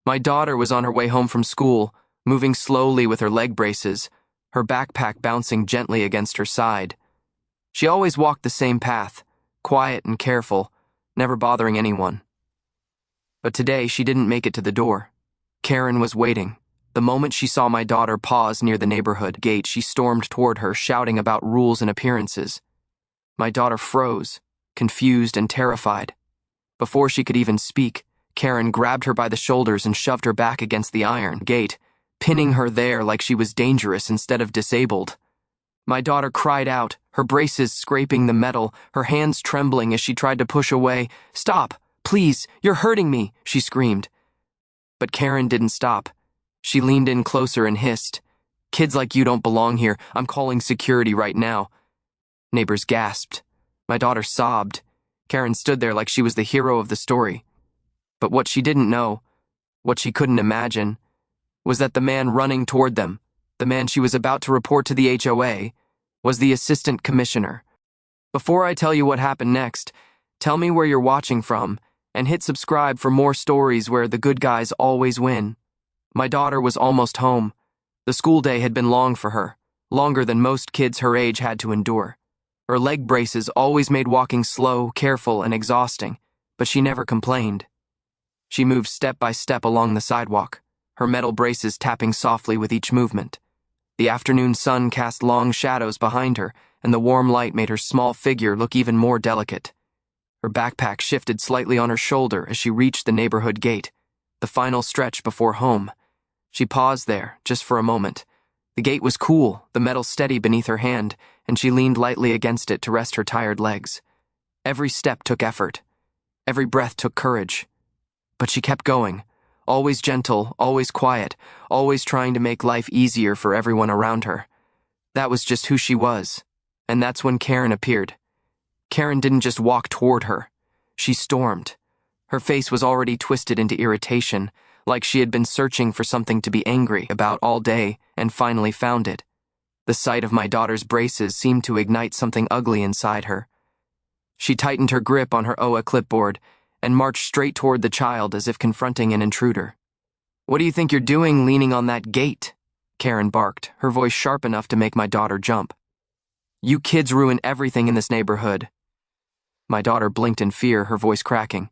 My daughter was on her way home from school, moving slowly with her leg braces, her backpack bouncing gently against her side. She always walked the same path, quiet and careful, never bothering anyone. But today she didn't make it to the door. Karen was waiting. The moment she saw my daughter pause near the neighborhood gate, she stormed toward her, shouting about rules and appearances. My daughter froze, confused and terrified. Before she could even speak, Karen grabbed her by the shoulders and shoved her back against the iron gate, pinning her there like she was dangerous instead of disabled. My daughter cried out, her braces scraping the metal, her hands trembling as she tried to push away. "Stop! Please! You're hurting me!" she screamed. But Karen didn't stop. She leaned in closer and hissed, "Kids like you don't belong here. I'm calling security right now." Neighbors gasped. My daughter sobbed. Karen stood there like she was the hero of the story. But what she didn't know, what she couldn't imagine, was that the man running toward them, the man she was about to report to the HOA, was the assistant commissioner. Before I tell you what happened next, tell me where you're watching from, and hit subscribe for more stories where the good guys always win. My daughter was almost home. The school day had been long for her, longer than most kids her age had to endure. Her leg braces always made walking slow, careful, and exhausting, but she never complained. She moved step by step along the sidewalk, her metal braces tapping softly with each movement. The afternoon sun cast long shadows behind her, and the warm light made her small figure look even more delicate. Her backpack shifted slightly on her shoulder as she reached the neighborhood gate, the final stretch before home. She paused there, just for a moment. The gate was cool, the metal steady beneath her hand, and she leaned lightly against it to rest her tired legs. Every step took effort. Every breath took courage. But she kept going, always gentle, always quiet, always trying to make life easier for everyone around her. That was just who she was. And that's when Karen appeared. Karen didn't just walk toward her. She stormed. Her face was already twisted into irritation, like she had been searching for something to be angry about all day and finally found it. The sight of my daughter's braces seemed to ignite something ugly inside her. She tightened her grip on her HOA clipboard and marched straight toward the child as if confronting an intruder. "What do you think you're doing leaning on that gate?" Karen barked, her voice sharp enough to make my daughter jump. "You kids ruin everything in this neighborhood." My daughter blinked in fear, her voice cracking.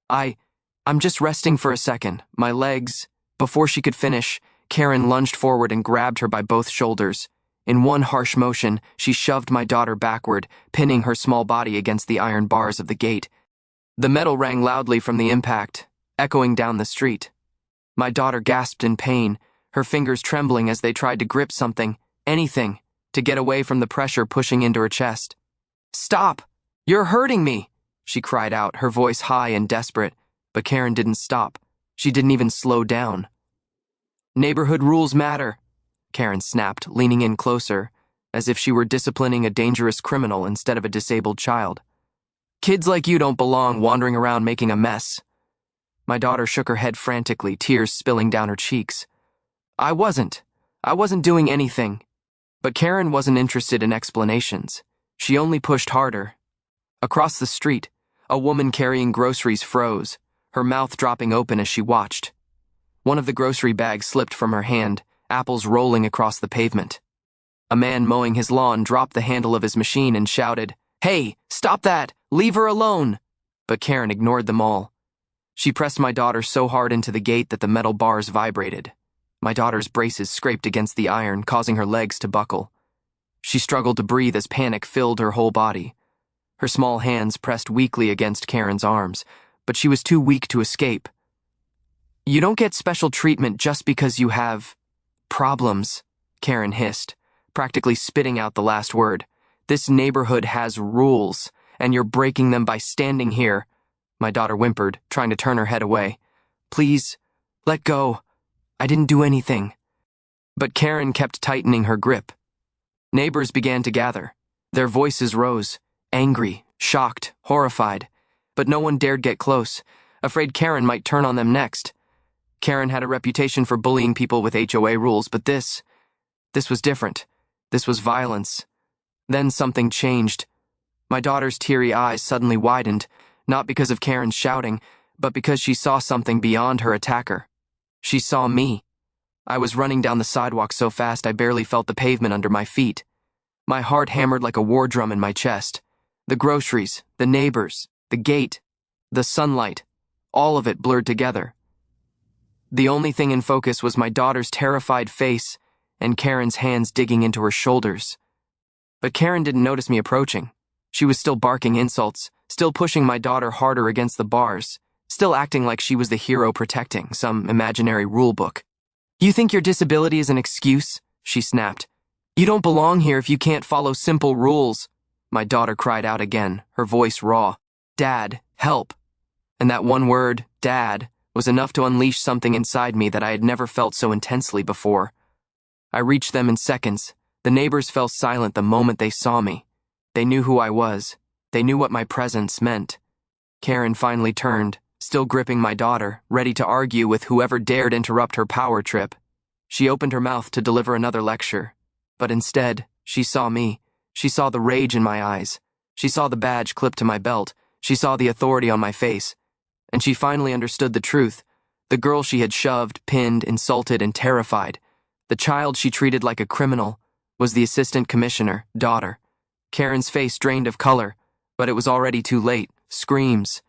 I'm just resting for a second. My legs..." Before she could finish, Karen lunged forward and grabbed her by both shoulders. In one harsh motion, she shoved my daughter backward, pinning her small body against the iron bars of the gate. The metal rang loudly from the impact, echoing down the street. My daughter gasped in pain, her fingers trembling as they tried to grip something, anything, to get away from the pressure pushing into her chest. "Stop! You're hurting me!" she cried out, her voice high and desperate. But Karen didn't stop. She didn't even slow down. "Neighborhood rules matter," Karen snapped, leaning in closer, as if she were disciplining a dangerous criminal instead of a disabled child. "Kids like you don't belong wandering around making a mess." My daughter shook her head frantically, tears spilling down her cheeks. I wasn't doing anything." But Karen wasn't interested in explanations. She only pushed harder. Across the street, a woman carrying groceries froze, her mouth dropping open as she watched. One of the grocery bags slipped from her hand, apples rolling across the pavement. A man mowing his lawn dropped the handle of his machine and shouted, "Hey, stop that! Leave her alone!" But Karen ignored them all. She pressed my daughter so hard into the gate that the metal bars vibrated. My daughter's braces scraped against the iron, causing her legs to buckle. She struggled to breathe as panic filled her whole body. Her small hands pressed weakly against Karen's arms, but she was too weak to escape. "You don't get special treatment just because you have problems," Karen hissed, practically spitting out the last word. "This neighborhood has rules, and you're breaking them by standing here." My daughter whimpered, trying to turn her head away. "Please, let go. I didn't do anything." But Karen kept tightening her grip. Neighbors began to gather. Their voices rose, angry, shocked, horrified. But no one dared get close, afraid Karen might turn on them next. Karen had a reputation for bullying people with HOA rules, but this was different. This was violence. Then something changed. My daughter's teary eyes suddenly widened, not because of Karen's shouting, but because she saw something beyond her attacker. She saw me. I was running down the sidewalk so fast I barely felt the pavement under my feet. My heart hammered like a war drum in my chest. The groceries, the neighbors, the gate, the sunlight, all of it blurred together. The only thing in focus was my daughter's terrified face and Karen's hands digging into her shoulders. But Karen didn't notice me approaching. She was still barking insults, still pushing my daughter harder against the bars, still acting like she was the hero protecting some imaginary rule book. "You think your disability is an excuse?" she snapped. "You don't belong here if you can't follow simple rules." My daughter cried out again, her voice raw. "Dad, help." And that one word, Dad, was enough to unleash something inside me that I had never felt so intensely before. I reached them in seconds. The neighbors fell silent the moment they saw me. They knew who I was. They knew what my presence meant. Karen finally turned, still gripping my daughter, ready to argue with whoever dared interrupt her power trip. She opened her mouth to deliver another lecture. But instead, she saw me. She saw the rage in my eyes. She saw the badge clipped to my belt. She saw the authority on my face. And she finally understood the truth. The girl she had shoved, pinned, insulted, and terrified, the child she treated like a criminal, was the assistant commissioner, daughter. Karen's face drained of color, but it was already too late. Screams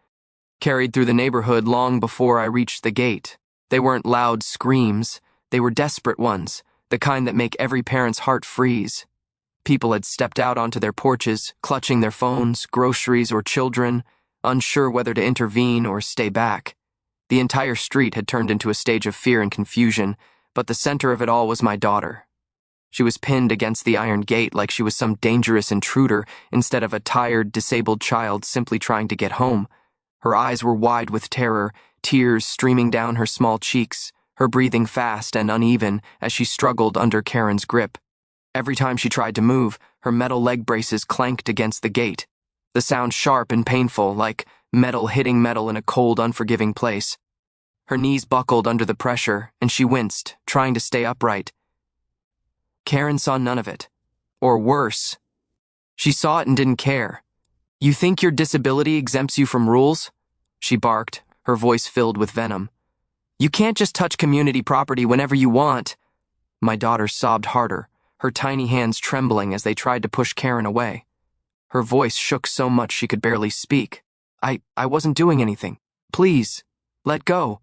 carried through the neighborhood long before I reached the gate. They weren't loud screams. They were desperate ones, the kind that make every parent's heart freeze. People had stepped out onto their porches, clutching their phones, groceries, or children, unsure whether to intervene or stay back. The entire street had turned into a stage of fear and confusion, but the center of it all was my daughter. She was pinned against the iron gate like she was some dangerous intruder instead of a tired, disabled child simply trying to get home. Her eyes were wide with terror, tears streaming down her small cheeks, her breathing fast and uneven as she struggled under Karen's grip. Every time she tried to move, her metal leg braces clanked against the gate, the sound sharp and painful, like metal hitting metal in a cold, unforgiving place. Her knees buckled under the pressure, and she winced, trying to stay upright. Karen saw none of it. Or worse, she saw it and didn't care. "You think your disability exempts you from rules?" she barked, her voice filled with venom. "You can't just touch community property whenever you want." My daughter sobbed harder, her tiny hands trembling as they tried to push Karen away. Her voice shook so much she could barely speak. I wasn't doing anything. Please, let go."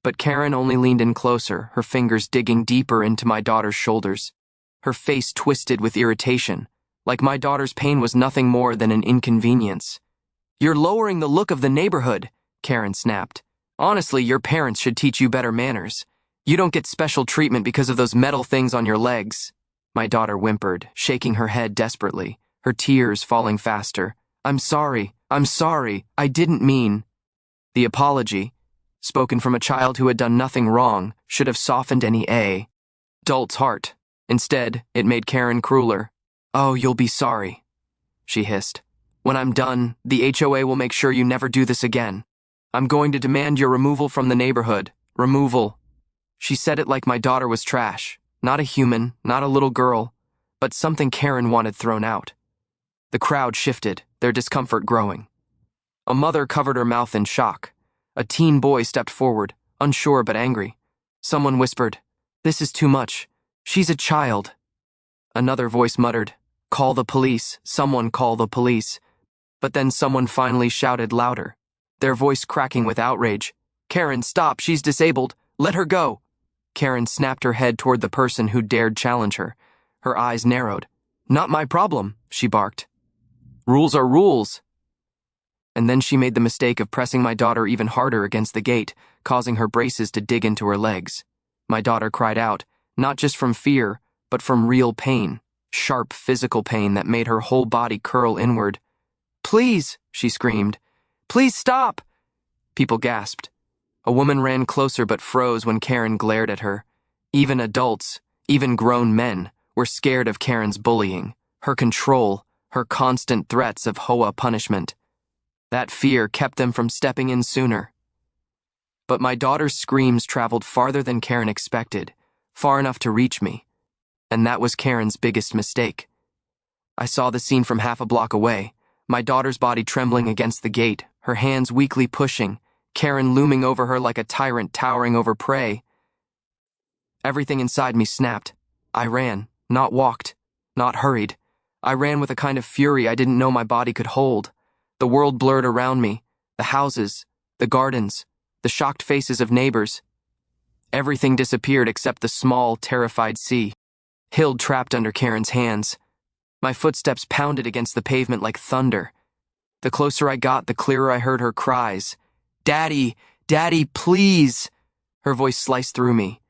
But Karen only leaned in closer, her fingers digging deeper into my daughter's shoulders. Her face twisted with irritation, like my daughter's pain was nothing more than an inconvenience. "You're lowering the look of the neighborhood," Karen snapped. "Honestly, your parents should teach you better manners. You don't get special treatment because of those metal things on your legs." My daughter whimpered, shaking her head desperately, her tears falling faster. I'm sorry, I didn't mean." The apology, spoken from a child who had done nothing wrong, should have softened any adult's heart. Instead, it made Karen crueler. "Oh, you'll be sorry," she hissed. "When I'm done, the HOA will make sure you never do this again. I'm going to demand your removal from the neighborhood. Removal." She said it like my daughter was trash. Not a human, not a little girl, but something Karen wanted thrown out. The crowd shifted, their discomfort growing. A mother covered her mouth in shock. A teen boy stepped forward, unsure but angry. Someone whispered, "This is too much. She's a child." Another voice muttered, "Call the police, someone call the police." But then someone finally shouted louder, their voice cracking with outrage. "Karen, stop, she's disabled. Let her go." Karen snapped her head toward the person who dared challenge her. Her eyes narrowed. "Not my problem," she barked. "Rules are rules." And then she made the mistake of pressing my daughter even harder against the gate, causing her braces to dig into her legs. My daughter cried out, not just from fear, but from real pain, sharp physical pain that made her whole body curl inward. "Please," she screamed. "Please stop." People gasped. A woman ran closer but froze when Karen glared at her. Even adults, even grown men, were scared of Karen's bullying, her control, her constant threats of HOA punishment. That fear kept them from stepping in sooner. But my daughter's screams traveled farther than Karen expected, far enough to reach me. And that was Karen's biggest mistake. I saw the scene from half a block away, my daughter's body trembling against the gate, her hands weakly pushing, Karen looming over her like a tyrant towering over prey. Everything inside me snapped. I ran, not walked, not hurried. I ran with a kind of fury I didn't know my body could hold. The world blurred around me, the houses, the gardens, the shocked faces of neighbors. Everything disappeared except the small, terrified sea. Hild trapped under Karen's hands. My footsteps pounded against the pavement like thunder. The closer I got, the clearer I heard her cries. "Daddy! Daddy, please!" Her voice sliced through me.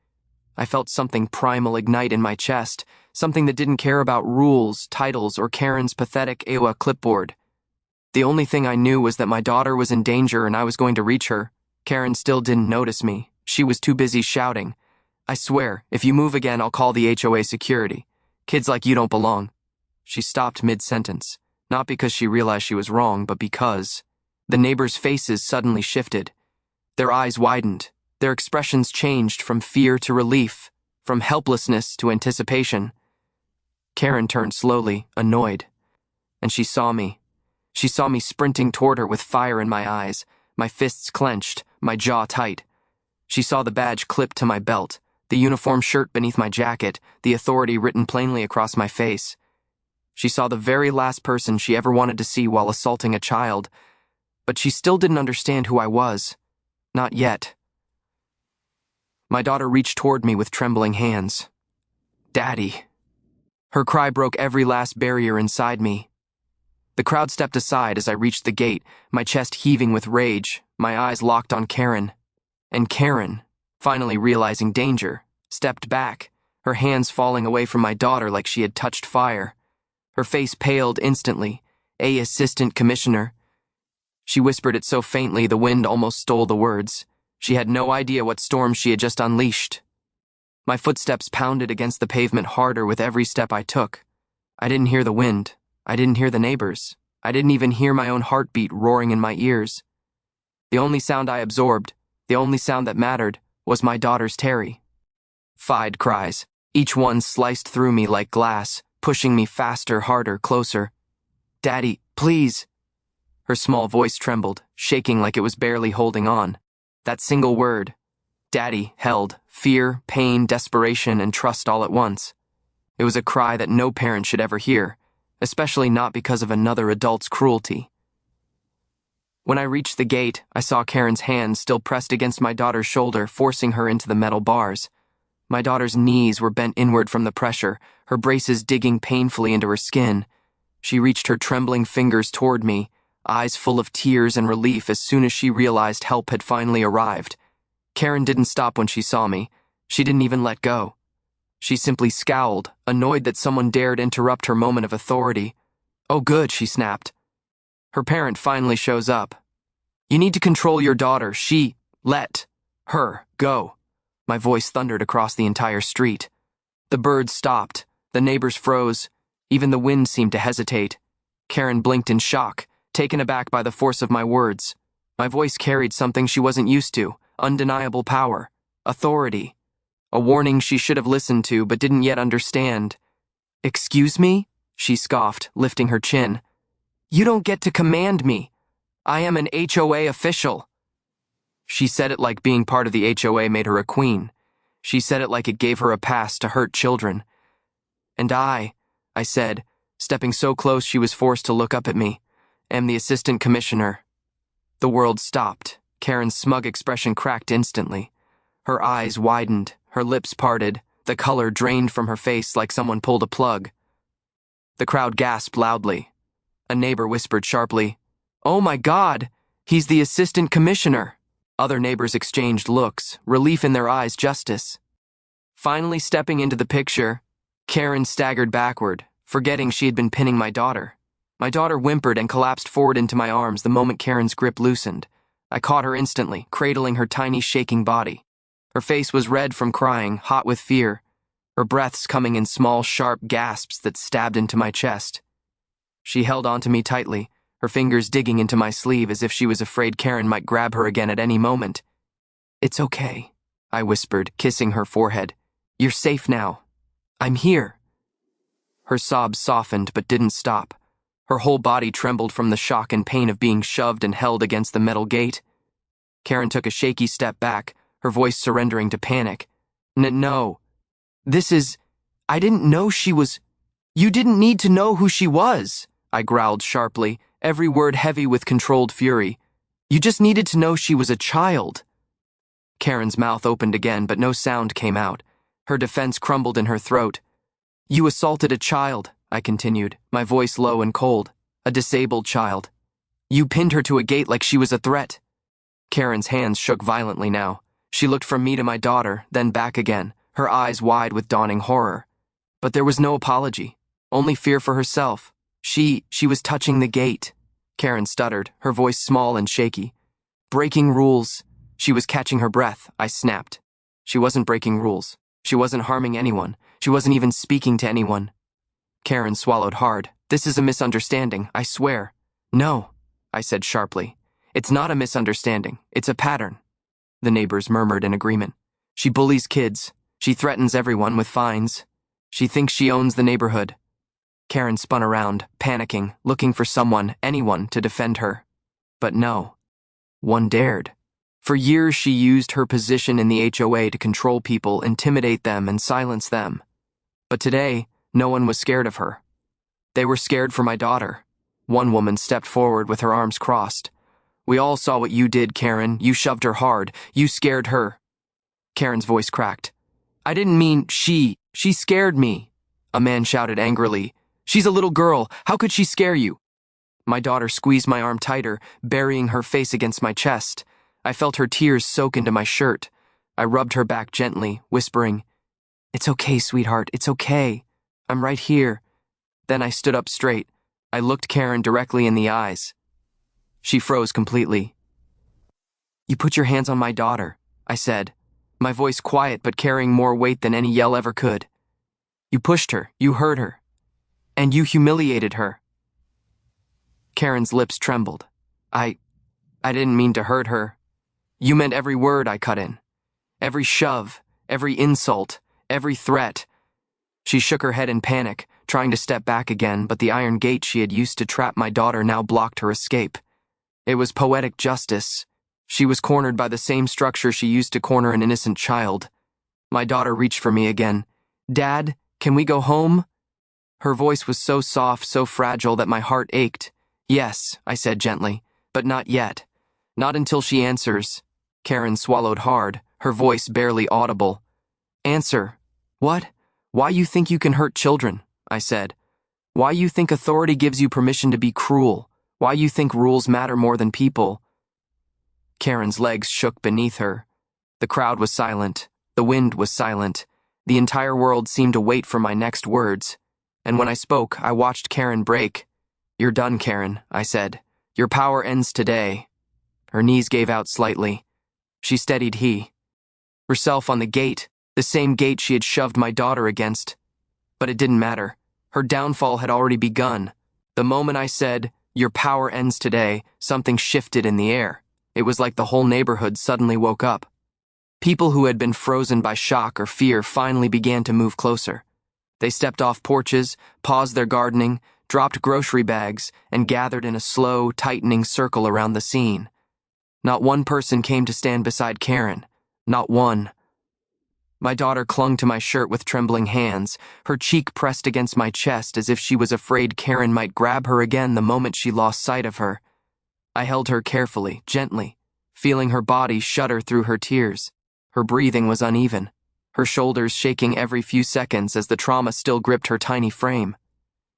I felt something primal ignite in my chest, something that didn't care about rules, titles, or Karen's pathetic HOA clipboard. The only thing I knew was that my daughter was in danger and I was going to reach her. Karen still didn't notice me. She was too busy shouting. "I swear, if you move again, I'll call the HOA security. Kids like you don't belong." She stopped mid-sentence, not because she realized she was wrong, but because the neighbors' faces suddenly shifted. Their eyes widened. Their expressions changed from fear to relief, from helplessness to anticipation. Karen turned slowly, annoyed, and she saw me. She saw me sprinting toward her with fire in my eyes, my fists clenched, my jaw tight. She saw the badge clipped to my belt, the uniform shirt beneath my jacket, the authority written plainly across my face. She saw the very last person she ever wanted to see while assaulting a child, but she still didn't understand who I was. Not yet. My daughter reached toward me with trembling hands. "Daddy." Her cry broke every last barrier inside me. The crowd stepped aside as I reached the gate, my chest heaving with rage, my eyes locked on Karen. And Karen, finally realizing danger, stepped back, her hands falling away from my daughter like she had touched fire. Her face paled instantly. "A assistant commissioner." She whispered it so faintly the wind almost stole the words. She had no idea what storm she had just unleashed. My footsteps pounded against the pavement harder with every step I took. I didn't hear the wind. I didn't hear the neighbors. I didn't even hear my own heartbeat roaring in my ears. The only sound I absorbed, the only sound that mattered, was my daughter's terrified cries. Each one sliced through me like glass, pushing me faster, harder, closer. "Daddy, please." Her small voice trembled, shaking like it was barely holding on. That single word, "Daddy," held fear, pain, desperation, and trust all at once. It was a cry that no parent should ever hear, especially not because of another adult's cruelty. When I reached the gate, I saw Karen's hand still pressed against my daughter's shoulder, forcing her into the metal bars. My daughter's knees were bent inward from the pressure, her braces digging painfully into her skin. She reached her trembling fingers toward me, eyes full of tears and relief as soon as she realized help had finally arrived. Karen didn't stop when she saw me. She didn't even let go. She simply scowled, annoyed that someone dared interrupt her moment of authority. "Oh good," she snapped. Her parent finally shows up. "You need to control your daughter. Let her go." My voice thundered across the entire street. The birds stopped. The neighbors froze. Even the wind seemed to hesitate. Karen blinked in shock, taken aback by the force of my words. My voice carried something she wasn't used to, undeniable power, authority, a warning she should have listened to but didn't yet understand. "Excuse me?" she scoffed, lifting her chin. "You don't get to command me. I am an HOA official." She said it like being part of the HOA made her a queen. She said it like it gave her a pass to hurt children. "And I said, stepping so close she was forced to look up at me, "am the assistant commissioner." The world stopped. Karen's smug expression cracked instantly. Her eyes widened, her lips parted, the color drained from her face like someone pulled a plug. The crowd gasped loudly. A neighbor whispered sharply, "Oh my God, he's the assistant commissioner." Other neighbors exchanged looks, relief in their eyes, justice. Finally stepping into the picture, Karen staggered backward, forgetting she had been pinning my daughter. My daughter whimpered and collapsed forward into my arms the moment Karen's grip loosened. I caught her instantly, cradling her tiny, shaking body. Her face was red from crying, hot with fear, her breaths coming in small, sharp gasps that stabbed into my chest. She held onto me tightly, her fingers digging into my sleeve as if she was afraid Karen might grab her again at any moment. "It's okay," I whispered, kissing her forehead. "You're safe now. I'm here." Her sobs softened but didn't stop. Her whole body trembled from the shock and pain of being shoved and held against the metal gate. Karen took a shaky step back, her voice surrendering to panic. No. I didn't know she was... You didn't need to know who she was, I growled sharply, every word heavy with controlled fury. You just needed to know she was a child. Karen's mouth opened again, but no sound came out. Her defense crumbled in her throat. You assaulted a child, I continued, my voice low and cold. A disabled child. You pinned her to a gate like she was a threat. Karen's hands shook violently now. She looked from me to my daughter, then back again, her eyes wide with dawning horror. But there was no apology, only fear for herself. She was touching the gate. Karen stuttered, her voice small and shaky. Breaking rules. She was catching her breath, I snapped. She wasn't breaking rules. She wasn't harming anyone. She wasn't even speaking to anyone. Karen swallowed hard. This is a misunderstanding, I swear. No, I said sharply. It's not a misunderstanding. It's a pattern. The neighbors murmured in agreement. She bullies kids. She threatens everyone with fines. She thinks she owns the neighborhood. Karen spun around, panicking, looking for someone, anyone, to defend her. But no. One dared. For years she used her position in the HOA to control people, intimidate them, and silence them. But today, no one was scared of her. They were scared for my daughter. One woman stepped forward with her arms crossed. We all saw what you did, Karen. You shoved her hard. You scared her. Karen's voice cracked. I didn't mean she. She scared me. A man shouted angrily. She's a little girl. How could she scare you? My daughter squeezed my arm tighter, burying her face against my chest. I felt her tears soak into my shirt. I rubbed her back gently, whispering, It's okay, sweetheart. It's okay. I'm right here. Then I stood up straight. I looked Karen directly in the eyes. She froze completely. You put your hands on my daughter, I said, my voice quiet but carrying more weight than any yell ever could. You pushed her, you hurt her, and you humiliated her. Karen's lips trembled. I didn't mean to hurt her. You meant every word, I cut in. Every shove, every insult, every threat. She shook her head in panic, trying to step back again, but the iron gate she had used to trap my daughter now blocked her escape. It was poetic justice. She was cornered by the same structure she used to corner an innocent child. My daughter reached for me again. Dad, can we go home? Her voice was so soft, so fragile that my heart ached. Yes, I said gently, but not yet. Not until she answers. Karen swallowed hard, her voice barely audible. Answer. What? Why you think you can hurt children, I said. Why you think authority gives you permission to be cruel. Why you think rules matter more than people. Karen's legs shook beneath her. The crowd was silent. The wind was silent. The entire world seemed to wait for my next words. And when I spoke, I watched Karen break. You're done, Karen, I said. Your power ends today. Her knees gave out slightly. She steadied herself on the gate, the same gate she had shoved my daughter against. But it didn't matter. Her downfall had already begun. The moment I said, your power ends today, something shifted in the air. It was like the whole neighborhood suddenly woke up. People who had been frozen by shock or fear finally began to move closer. They stepped off porches, paused their gardening, dropped grocery bags, and gathered in a slow, tightening circle around the scene. Not one person came to stand beside Karen. Not one. My daughter clung to my shirt with trembling hands, her cheek pressed against my chest as if she was afraid Karen might grab her again the moment she lost sight of her. I held her carefully, gently, feeling her body shudder through her tears. Her breathing was uneven, her shoulders shaking every few seconds as the trauma still gripped her tiny frame.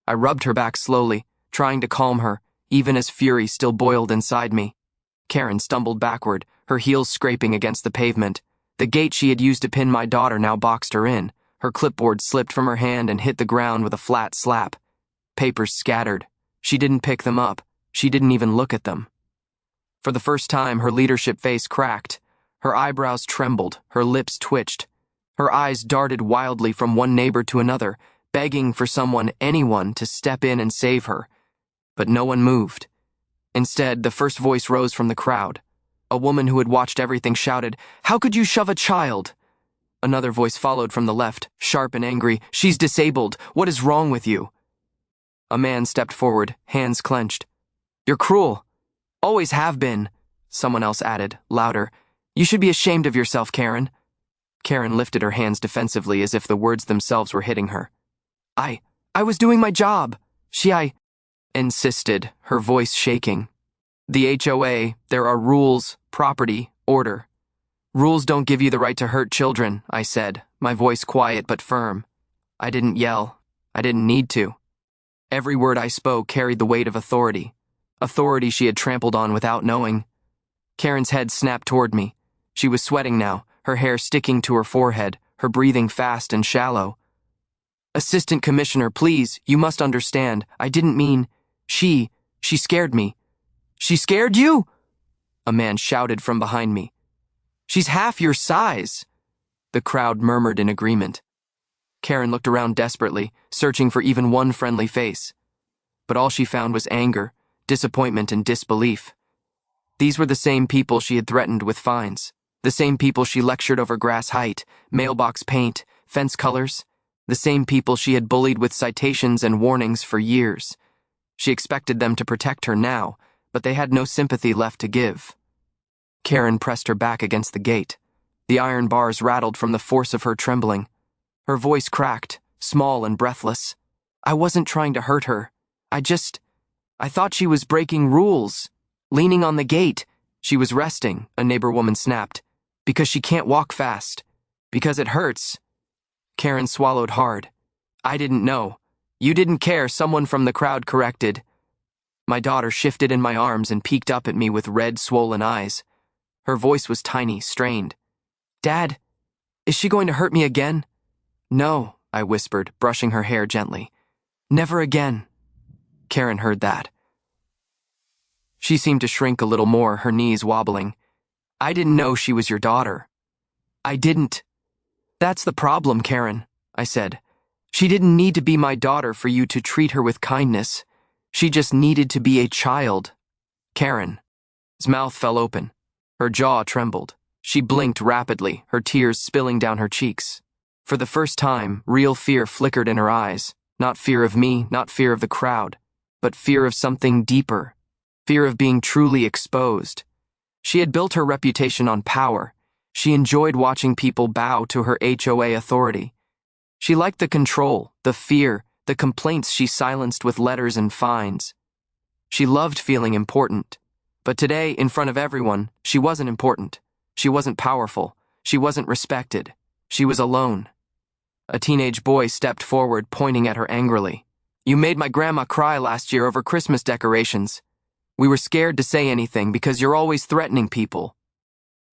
I rubbed her back slowly, trying to calm her, even as fury still boiled inside me. Karen stumbled backward, her heels scraping against the pavement. The gate she had used to pin my daughter now boxed her in. Her clipboard slipped from her hand and hit the ground with a flat slap. Papers scattered. She didn't pick them up. She didn't even look at them. For the first time, her leadership face cracked. Her eyebrows trembled, her lips twitched. Her eyes darted wildly from one neighbor to another, begging for someone, anyone, to step in and save her. But no one moved. Instead, the first voice rose from the crowd. A woman who had watched everything shouted, "How could you shove a child?" Another voice followed from the left, sharp and angry. "She's disabled. What is wrong with you?" A man stepped forward, hands clenched. "You're cruel. Always have been," someone else added, louder. You should be ashamed of yourself, Karen. Karen lifted her hands defensively as if the words themselves were hitting her. I was doing my job. I insisted, her voice shaking. The HOA, there are rules, property, order. Rules don't give you the right to hurt children, I said, my voice quiet but firm. I didn't yell. I didn't need to. Every word I spoke carried the weight of authority. Authority she had trampled on without knowing. Karen's head snapped toward me. She was sweating now, her hair sticking to her forehead, her breathing fast and shallow. Assistant Commissioner, please, you must understand. I didn't mean... She scared me. She scared you? A man shouted from behind me. She's half your size. The crowd murmured in agreement. Karen looked around desperately, searching for even one friendly face. But all she found was anger, disappointment, and disbelief. These were the same people she had threatened with fines, the same people she lectured over grass height, mailbox paint, fence colors, the same people she had bullied with citations and warnings for years. She expected them to protect her now, but they had no sympathy left to give. Karen pressed her back against the gate. The iron bars rattled from the force of her trembling. Her voice cracked, small and breathless. I wasn't trying to hurt her. I thought she was breaking rules. Leaning on the gate. She was resting, a neighbor woman snapped. Because she can't walk fast. Because it hurts. Karen swallowed hard. I didn't know. You didn't care, someone from the crowd corrected. My daughter shifted in my arms and peeked up at me with red, swollen eyes. Her voice was tiny, strained. Dad, is she going to hurt me again? No, I whispered, brushing her hair gently. Never again. Karen heard that. She seemed to shrink a little more, her knees wobbling. I didn't know she was your daughter. I didn't. That's the problem, Karen, I said. She didn't need to be my daughter for you to treat her with kindness. She just needed to be a child. Karen's mouth fell open. Her jaw trembled. She blinked rapidly, her tears spilling down her cheeks. For the first time, real fear flickered in her eyes. Not fear of me, not fear of the crowd, but fear of something deeper. Fear of being truly exposed. She had built her reputation on power. She enjoyed watching people bow to her HOA authority. She liked the control, the fear, the complaints she silenced with letters and fines. She loved feeling important. But today, in front of everyone, she wasn't important. She wasn't powerful. She wasn't respected. She was alone. A teenage boy stepped forward, pointing at her angrily. You made my grandma cry last year over Christmas decorations. We were scared to say anything because you're always threatening people.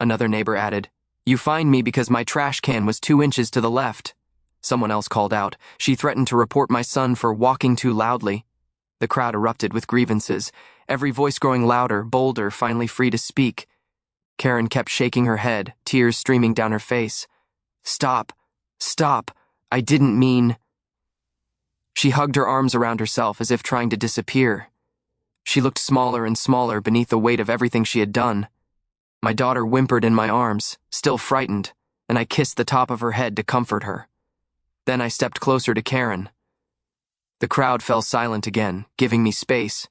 Another neighbor added, You fined me because my trash can was 2 inches to the left. Someone else called out. She threatened to report my son for walking too loudly. The crowd erupted with grievances, every voice growing louder, bolder, finally free to speak. Karen kept shaking her head, tears streaming down her face. Stop. Stop. I didn't mean... She hugged her arms around herself as if trying to disappear. She looked smaller and smaller beneath the weight of everything she had done. My daughter whimpered in my arms, still frightened, and I kissed the top of her head to comfort her. Then I stepped closer to Karen. The crowd fell silent again, giving me space.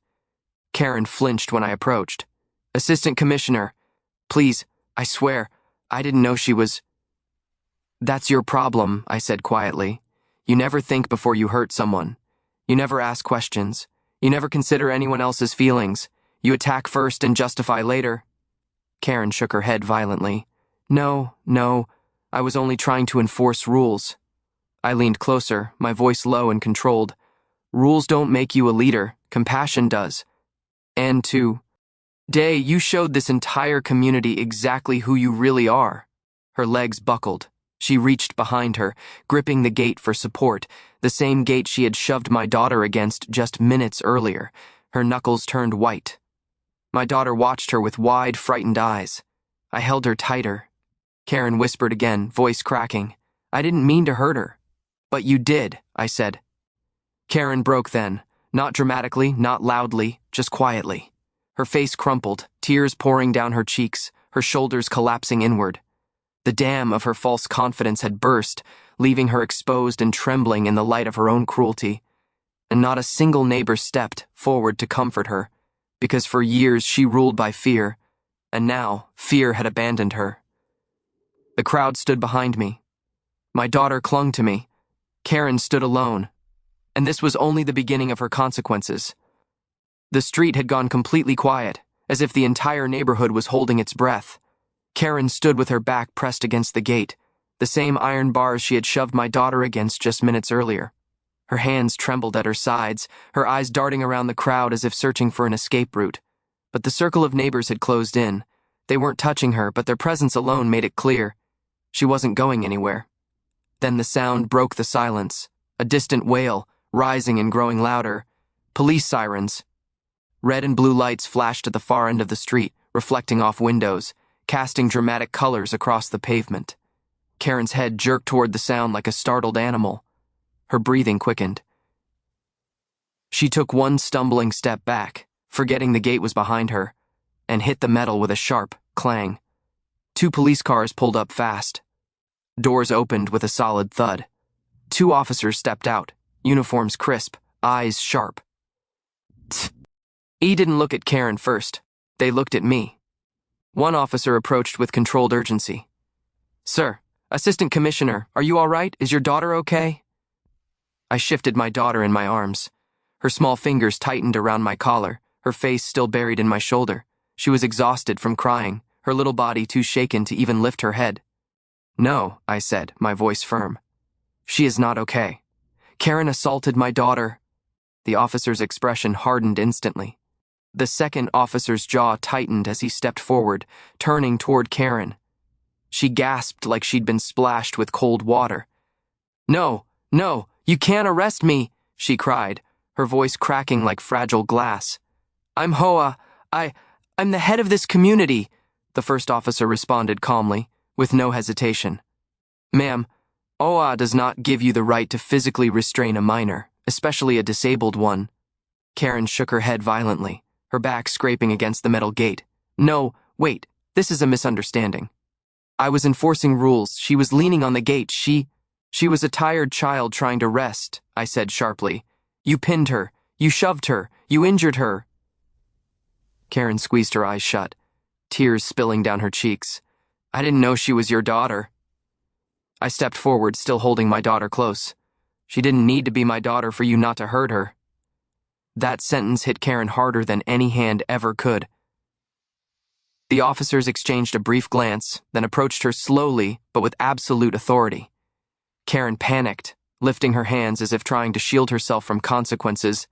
Karen flinched when I approached. Assistant Commissioner, please, I swear, I didn't know she was... That's your problem, I said quietly. You never think before you hurt someone. You never ask questions. You never consider anyone else's feelings. You attack first and justify later. Karen shook her head violently. No, I was only trying to enforce rules. I leaned closer, my voice low and controlled. Rules don't make you a leader, compassion does. And today, you showed this entire community exactly who you really are. Her legs buckled. She reached behind her, gripping the gate for support, the same gate she had shoved my daughter against just minutes earlier. Her knuckles turned white. My daughter watched her with wide, frightened eyes. I held her tighter. Karen whispered again, voice cracking. I didn't mean to hurt her. But you did, I said. Karen broke then, not dramatically, not loudly, just quietly. Her face crumpled, tears pouring down her cheeks, her shoulders collapsing inward. The dam of her false confidence had burst, leaving her exposed and trembling in the light of her own cruelty. And not a single neighbor stepped forward to comfort her, because for years she ruled by fear. and now fear had abandoned her. The crowd stood behind me. My daughter clung to me. Karen stood alone. And this was only the beginning of her consequences. The street had gone completely quiet, as if the entire neighborhood was holding its breath. Karen stood with her back pressed against the gate, the same iron bars she had shoved my daughter against just minutes earlier. Her hands trembled at her sides, her eyes darting around the crowd as if searching for an escape route. But the circle of neighbors had closed in. They weren't touching her, but their presence alone made it clear. She wasn't going anywhere. Then the sound broke the silence, a distant wail, rising and growing louder. Police sirens. Red and blue lights flashed at the far end of the street, reflecting off windows, casting dramatic colors across the pavement. Karen's head jerked toward the sound like a startled animal. Her breathing quickened. She took one stumbling step back, forgetting the gate was behind her, and hit the metal with a sharp clang. 2 police cars pulled up fast. Doors opened with a solid thud. 2 officers stepped out, uniforms crisp, eyes sharp. E didn't look at Karen first. They looked at me. One officer approached with controlled urgency. "Sir, Assistant Commissioner, are you all right? Is your daughter okay?" I shifted my daughter in my arms. Her small fingers tightened around my collar, her face still buried in my shoulder. She was exhausted from crying, her little body too shaken to even lift her head. "No," I said, my voice firm. "She is not okay. Karen assaulted my daughter." The officer's expression hardened instantly. The second officer's jaw tightened as he stepped forward, turning toward Karen. She gasped like she'd been splashed with cold water. "No, no, you can't arrest me," she cried, her voice cracking like fragile glass. "I'm HOA. I'm the head of this community," the first officer responded calmly, with no hesitation. "Ma'am, HOA does not give you the right to physically restrain a minor, especially a disabled one." Karen shook her head violently, her back scraping against the metal gate. "No, wait, this is a misunderstanding. I was enforcing rules. She was leaning on the gate. She was a tired child trying to rest," I said sharply. "You pinned her. You shoved her. You injured her." Karen squeezed her eyes shut, tears spilling down her cheeks. "I didn't know she was your daughter." I stepped forward, still holding my daughter close. "She didn't need to be my daughter for you not to hurt her." That sentence hit Karen harder than any hand ever could. The officers exchanged a brief glance, then approached her slowly, but with absolute authority. Karen panicked, lifting her hands as if trying to shield herself from consequences.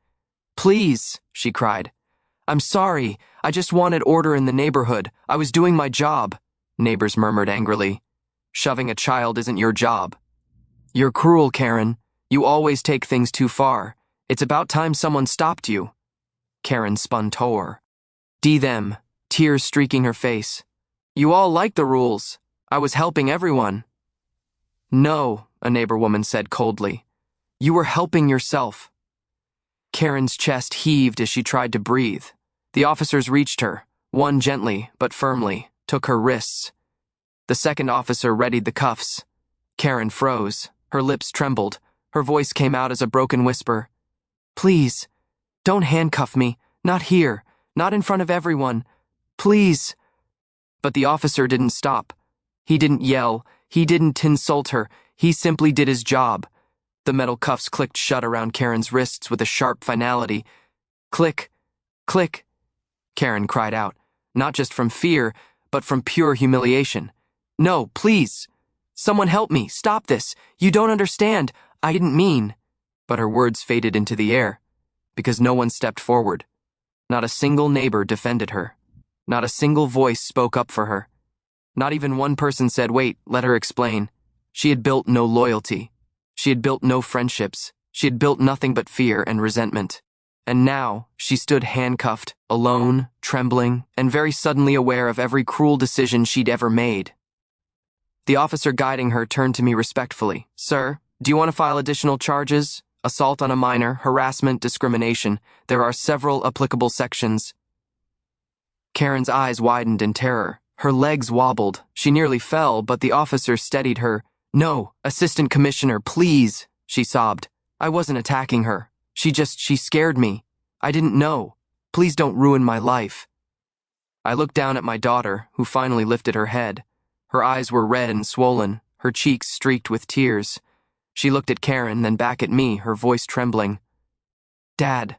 "Please," she cried. "I'm sorry. I just wanted order in the neighborhood. I was doing my job," neighbors murmured angrily. "Shoving a child isn't your job." "You're cruel, Karen. You always take things too far. It's about time someone stopped you." Karen spun toward them, tears streaking her face. "You all like the rules. I was helping everyone." "No," a neighbor woman said coldly. "You were helping yourself." Karen's chest heaved as she tried to breathe. The officers reached her, one gently but firmly, took her wrists. The second officer readied the cuffs. Karen froze, her lips trembled, her voice came out as a broken whisper. "Please, don't handcuff me, not here, not in front of everyone. Please." But the officer didn't stop. He didn't yell, he didn't insult her, he simply did his job. The metal cuffs clicked shut around Karen's wrists with a sharp finality. Click, click. Karen cried out, not just from fear, but from pure humiliation. "No, please. Someone help me, stop this. You don't understand. I didn't mean." But her words faded into the air, because no one stepped forward. Not a single neighbor defended her. Not a single voice spoke up for her. Not even one person said, "Wait, let her explain." She had built no loyalty. She had built no friendships. She had built nothing but fear and resentment. And now she stood handcuffed, alone, trembling, and very suddenly aware of every cruel decision she'd ever made. The officer guiding her turned to me respectfully. "Sir, do you want to file additional charges? Assault on a minor, harassment, discrimination. There are several applicable sections." Karen's eyes widened in terror. Her legs wobbled. She nearly fell, but the officer steadied her. "No, Assistant Commissioner, please," she sobbed. "I wasn't attacking her. She scared me. I didn't know. Please don't ruin my life." I looked down at my daughter, who finally lifted her head. Her eyes were red and swollen, her cheeks streaked with tears. She looked at Karen, then back at me, her voice trembling. "Dad,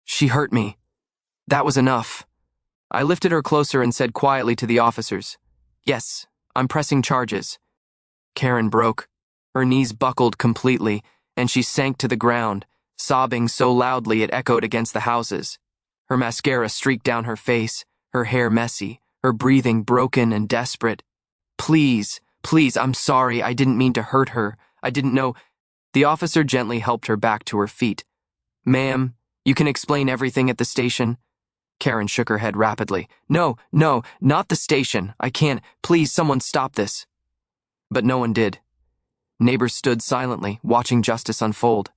she hurt me. That was enough." I lifted her closer and said quietly to the officers, "Yes, I'm pressing charges." Karen broke. Her knees buckled completely, and she sank to the ground, sobbing so loudly it echoed against the houses. Her mascara streaked down her face, her hair messy, her breathing broken and desperate. "Please, please, I'm sorry, I didn't mean to hurt her. I didn't know." The officer gently helped her back to her feet. "Ma'am, you can explain everything at the station." Karen shook her head rapidly. No, not the station. I can't. Please, someone stop this." But no one did. Neighbors stood silently, watching justice unfold.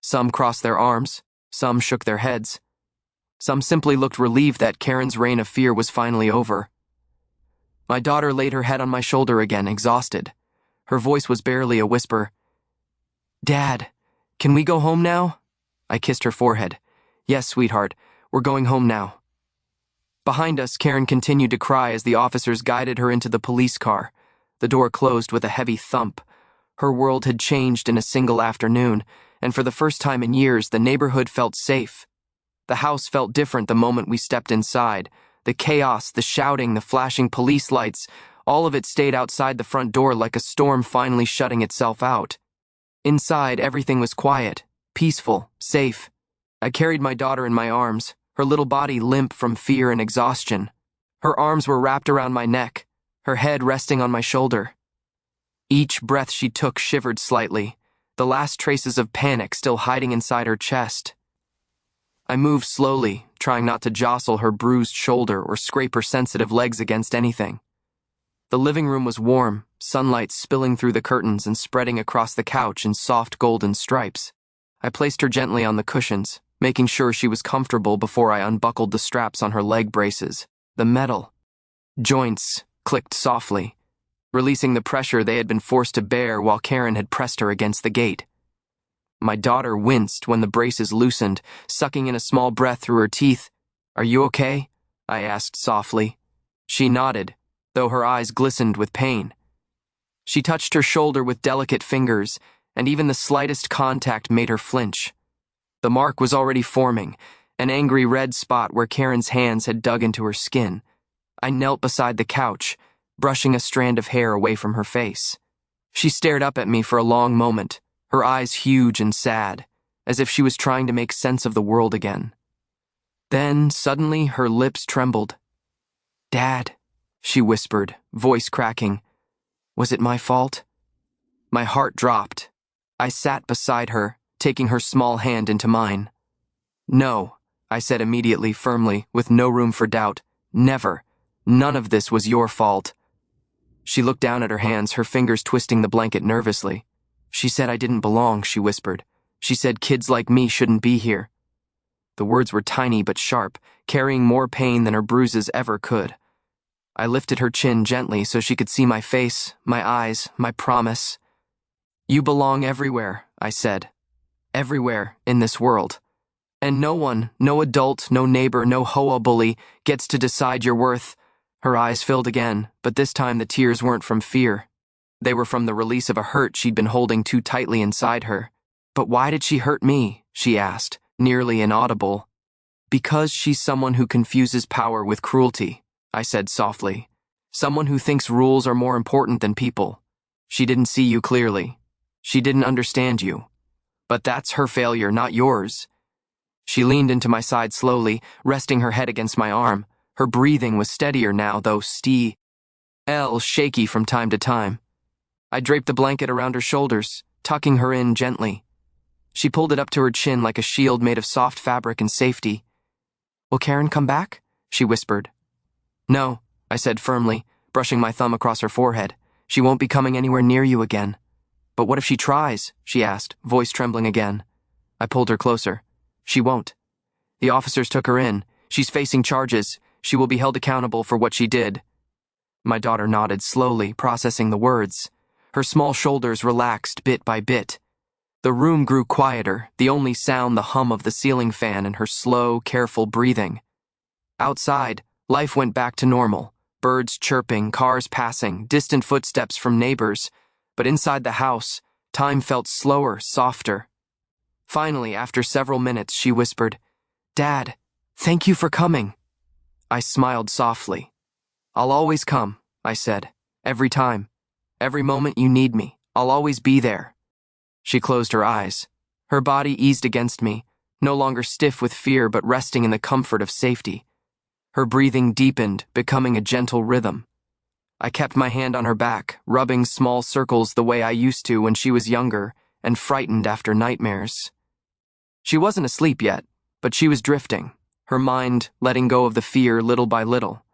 Some crossed their arms, some shook their heads. Some simply looked relieved that Karen's reign of fear was finally over. My daughter laid her head on my shoulder again, exhausted. Her voice was barely a whisper. "Dad, can we go home now?" I kissed her forehead. "Yes, sweetheart, we're going home now." Behind us, Karen continued to cry as the officers guided her into the police car. The door closed with a heavy thump. Her world had changed in a single afternoon, and for the first time in years, the neighborhood felt safe. The house felt different the moment we stepped inside. The chaos, the shouting, the flashing police lights, all of it stayed outside the front door like a storm finally shutting itself out. Inside, everything was quiet, peaceful, safe. I carried my daughter in my arms, her little body limp from fear and exhaustion. Her arms were wrapped around my neck, her head resting on my shoulder. Each breath she took shivered slightly, the last traces of panic still hiding inside her chest. I moved slowly, trying not to jostle her bruised shoulder or scrape her sensitive legs against anything. The living room was warm, sunlight spilling through the curtains and spreading across the couch in soft golden stripes. I placed her gently on the cushions, making sure she was comfortable before I unbuckled the straps on her leg braces. The metal joints clicked softly, releasing the pressure they had been forced to bear while Karen had pressed her against the gate. My daughter winced when the braces loosened, sucking in a small breath through her teeth. "Are you okay?" I asked softly. She nodded, though her eyes glistened with pain. She touched her shoulder with delicate fingers, and even the slightest contact made her flinch. The mark was already forming, an angry red spot where Karen's hands had dug into her skin. I knelt beside the couch, brushing a strand of hair away from her face. She stared up at me for a long moment, her eyes huge and sad, as if she was trying to make sense of the world again. Then, suddenly, her lips trembled. "Dad," she whispered, voice cracking. "Was it my fault?" My heart dropped. I sat beside her, taking her small hand into mine. "No," I said immediately, firmly, with no room for doubt. "Never. None of this was your fault." She looked down at her hands, her fingers twisting the blanket nervously. "She said I didn't belong," she whispered. "She said kids like me shouldn't be here." The words were tiny but sharp, carrying more pain than her bruises ever could. I lifted her chin gently so she could see my face, my eyes, my promise. "You belong everywhere," I said. "Everywhere in this world. And no one, no adult, no neighbor, no HOA bully gets to decide your worth." Her eyes filled again, but this time the tears weren't from fear. They were from the release of a hurt she'd been holding too tightly inside her. "But why did she hurt me?" she asked, nearly inaudible. "Because she's someone who confuses power with cruelty," I said softly. "Someone who thinks rules are more important than people. She didn't see you clearly. She didn't understand you. But that's her failure, not yours." She leaned into my side slowly, resting her head against my arm. Her breathing was steadier now, though shaky from time to time. I draped the blanket around her shoulders, tucking her in gently. She pulled it up to her chin like a shield made of soft fabric and safety. "Will Karen come back?" she whispered. "No," I said firmly, brushing my thumb across her forehead. "She won't be coming anywhere near you again." "But what if she tries?" she asked, voice trembling again. I pulled her closer. "She won't. The officers took her in. She's facing charges. She will be held accountable for what she did." My daughter nodded slowly, processing the words. Her small shoulders relaxed bit by bit. The room grew quieter, the only sound the hum of the ceiling fan and her slow, careful breathing. Outside, Life went back to normal. Birds chirping, cars passing, distant footsteps from neighbors. But inside the house, time felt slower, softer. Finally, after several minutes, she whispered, "Dad, thank you for coming." I smiled softly. "I'll always come," I said. "Every time. Every moment you need me, I'll always be there." She closed her eyes. Her body eased against me, no longer stiff with fear but resting in the comfort of safety. Her breathing deepened, becoming a gentle rhythm. I kept my hand on her back, rubbing small circles the way I used to when she was younger and frightened after nightmares. She wasn't asleep yet, but she was drifting, her mind letting go of the fear little by little.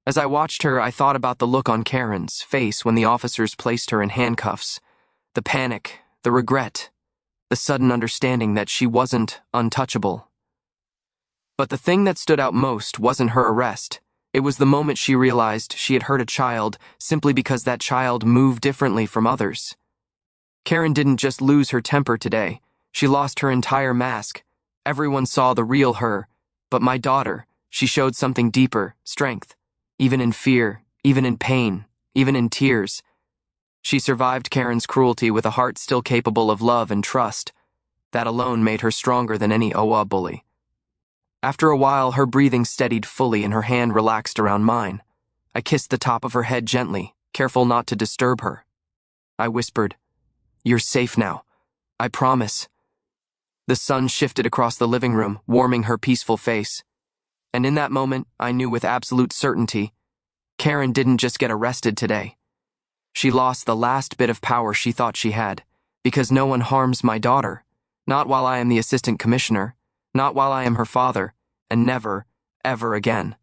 As I watched her, I thought about the look on Karen's face when the officers placed her in handcuffs, the panic, the regret, the sudden understanding that she wasn't untouchable. But the thing that stood out most wasn't her arrest. It was the moment she realized she had hurt a child simply because that child moved differently from others. Karen didn't just lose her temper today. She lost her entire mask. Everyone saw the real her. But my daughter, she showed something deeper, strength. Even in fear, even in pain, even in tears. She survived Karen's cruelty with a heart still capable of love and trust. That alone made her stronger than any HOA bully. After a while, her breathing steadied fully and her hand relaxed around mine. I kissed the top of her head gently, careful not to disturb her. I whispered, "You're safe now. I promise." The sun shifted across the living room, warming her peaceful face. And in that moment, I knew with absolute certainty, Karen didn't just get arrested today. She lost the last bit of power she thought she had, because no one harms my daughter, not while I am the assistant commissioner, not while I am her father, and never, ever again.